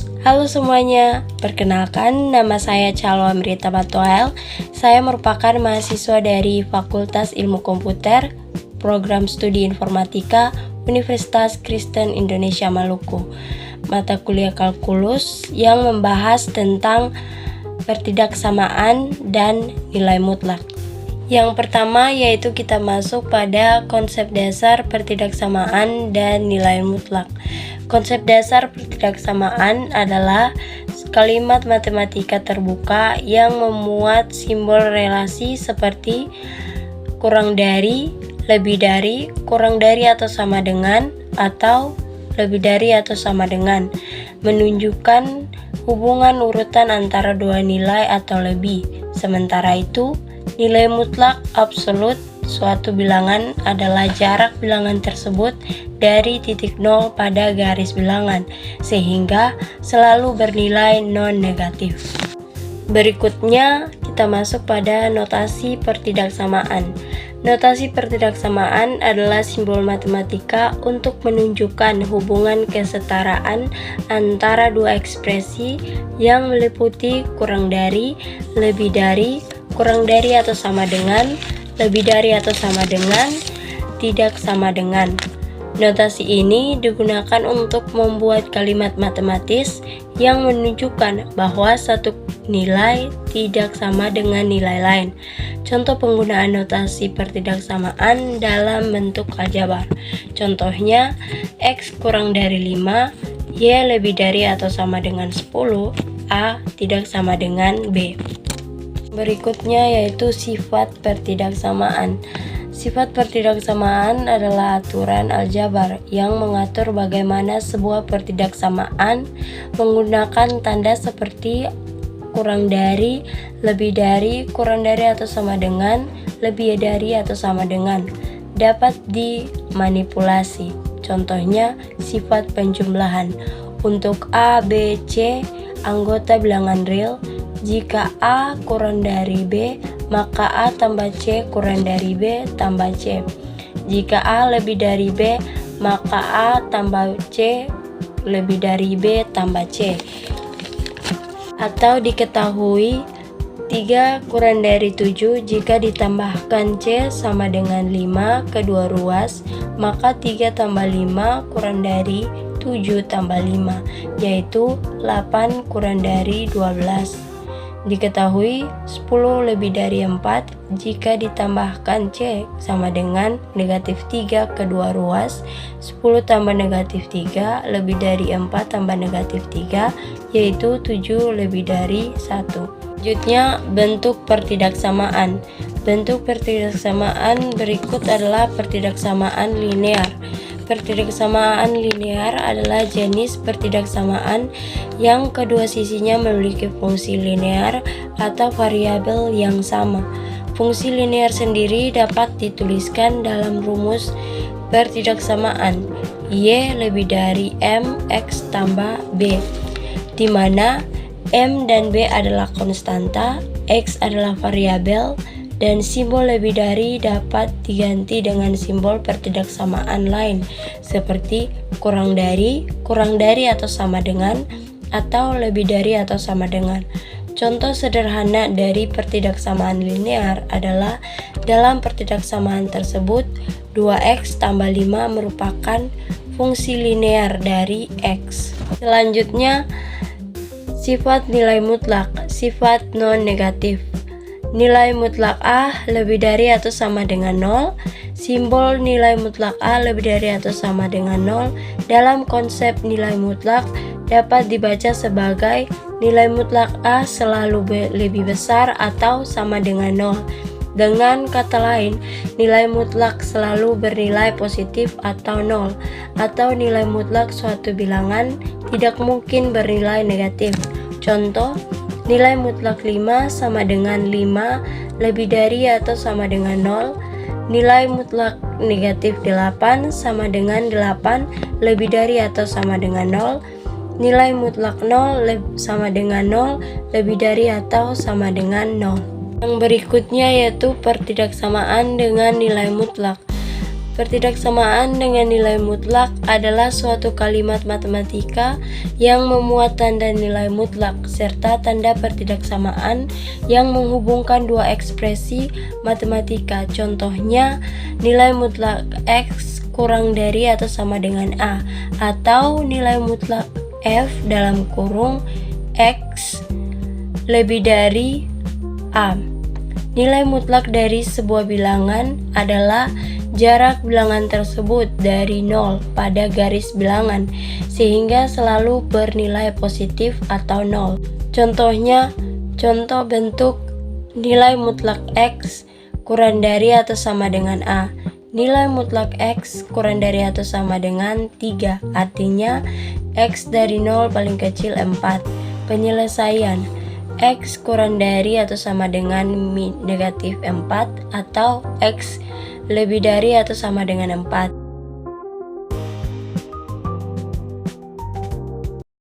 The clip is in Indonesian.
Halo semuanya, perkenalkan nama saya Chalwa Amrita Batoel. Saya merupakan mahasiswa dari Fakultas Ilmu Komputer, Program Studi Informatika, Universitas Kristen Indonesia Maluku. Mata kuliah kalkulus yang membahas tentang pertidaksamaan dan nilai mutlak. Yang pertama yaitu kita masuk pada konsep dasar pertidaksamaan dan nilai mutlak. Konsep dasar pertidaksamaan adalah kalimat matematika terbuka yang memuat simbol relasi seperti kurang dari, lebih dari, kurang dari atau sama dengan, atau lebih dari atau sama dengan, menunjukkan hubungan urutan antara dua nilai atau lebih. Sementara itu, nilai mutlak absolut suatu bilangan adalah jarak bilangan tersebut dari titik nol pada garis bilangan, sehingga selalu bernilai non-negatif. Berikutnya, kita masuk pada notasi pertidaksamaan. Notasi pertidaksamaan adalah simbol matematika untuk menunjukkan hubungan kesetaraan antara dua ekspresi yang meliputi kurang dari, lebih dari, kurang dari atau sama dengan, lebih dari atau sama dengan, tidak sama dengan. Notasi ini digunakan untuk membuat kalimat matematis yang menunjukkan bahwa satu nilai tidak sama dengan nilai lain. Contoh penggunaan notasi pertidaksamaan dalam bentuk aljabar. Contohnya, X kurang dari 5, Y lebih dari atau sama dengan 10, A tidak sama dengan B. Berikutnya yaitu sifat pertidaksamaan. Sifat pertidaksamaan adalah aturan aljabar yang mengatur bagaimana sebuah pertidaksamaan menggunakan tanda seperti kurang dari, lebih dari, kurang dari atau sama dengan, lebih dari atau sama dengan, dapat dimanipulasi. Contohnya, sifat penjumlahan. Untuk A, B, C, anggota bilangan real, jika A kurang dari B, maka A tambah C kurang dari B tambah C. Jika A lebih dari B, maka A tambah C lebih dari B tambah C. Atau diketahui 3 kurang dari 7 jika ditambahkan C sama dengan 5 kedua ruas, maka 3 tambah 5 kurang dari 7 tambah 5, yaitu 8 kurang dari 12. Diketahui 10 lebih dari 4 jika ditambahkan C sama dengan negatif 3 kedua ruas, 10 tambah negatif 3 lebih dari 4 tambah negatif 3, yaitu 7 lebih dari 1. Selanjutnya, bentuk pertidaksamaan. Bentuk pertidaksamaan berikut adalah pertidaksamaan linear. Pertidaksamaan linear adalah jenis pertidaksamaan yang kedua sisinya memiliki fungsi linear atau variabel yang sama. Fungsi linear sendiri dapat dituliskan dalam rumus pertidaksamaan Y lebih dari M X tambah B, di mana M dan B adalah konstanta, X adalah variabel, dan simbol lebih dari dapat diganti dengan simbol pertidaksamaan lain seperti kurang dari atau sama dengan, atau lebih dari atau sama dengan. Contoh sederhana dari pertidaksamaan linear adalah dalam pertidaksamaan tersebut 2x tambah 5 merupakan fungsi linear dari x. Selanjutnya, sifat nilai mutlak, sifat non-negatif. Nilai mutlak A lebih dari atau sama dengan 0. Simbol nilai mutlak A lebih dari atau sama dengan 0 dalam konsep nilai mutlak dapat dibaca sebagai nilai mutlak A selalu lebih besar atau sama dengan 0. Dengan kata lain, nilai mutlak selalu bernilai positif atau 0, atau nilai mutlak suatu bilangan tidak mungkin bernilai negatif. Contoh, nilai mutlak 5 sama dengan 5 lebih dari atau sama dengan 0. Nilai mutlak negatif 8 sama dengan 8 lebih dari atau sama dengan 0. Nilai mutlak 0 sama dengan 0 lebih dari atau sama dengan 0. Yang berikutnya yaitu pertidaksamaan dengan nilai mutlak. Pertidaksamaan dengan nilai mutlak adalah suatu kalimat matematika yang memuat tanda nilai mutlak serta tanda pertidaksamaan yang menghubungkan dua ekspresi matematika. Contohnya, nilai mutlak X kurang dari atau sama dengan A, atau nilai mutlak F dalam kurung X lebih dari A. Nilai mutlak dari sebuah bilangan adalah jarak bilangan tersebut dari 0 pada garis bilangan, sehingga selalu bernilai positif atau 0. Contohnya, contoh bentuk nilai mutlak X kurang dari atau sama dengan A. Nilai mutlak X kurang dari atau sama dengan 3, artinya X dari 0 paling kecil 4. Penyelesaian X kurang dari atau sama dengan negatif 4 atau X lebih dari atau sama dengan 4.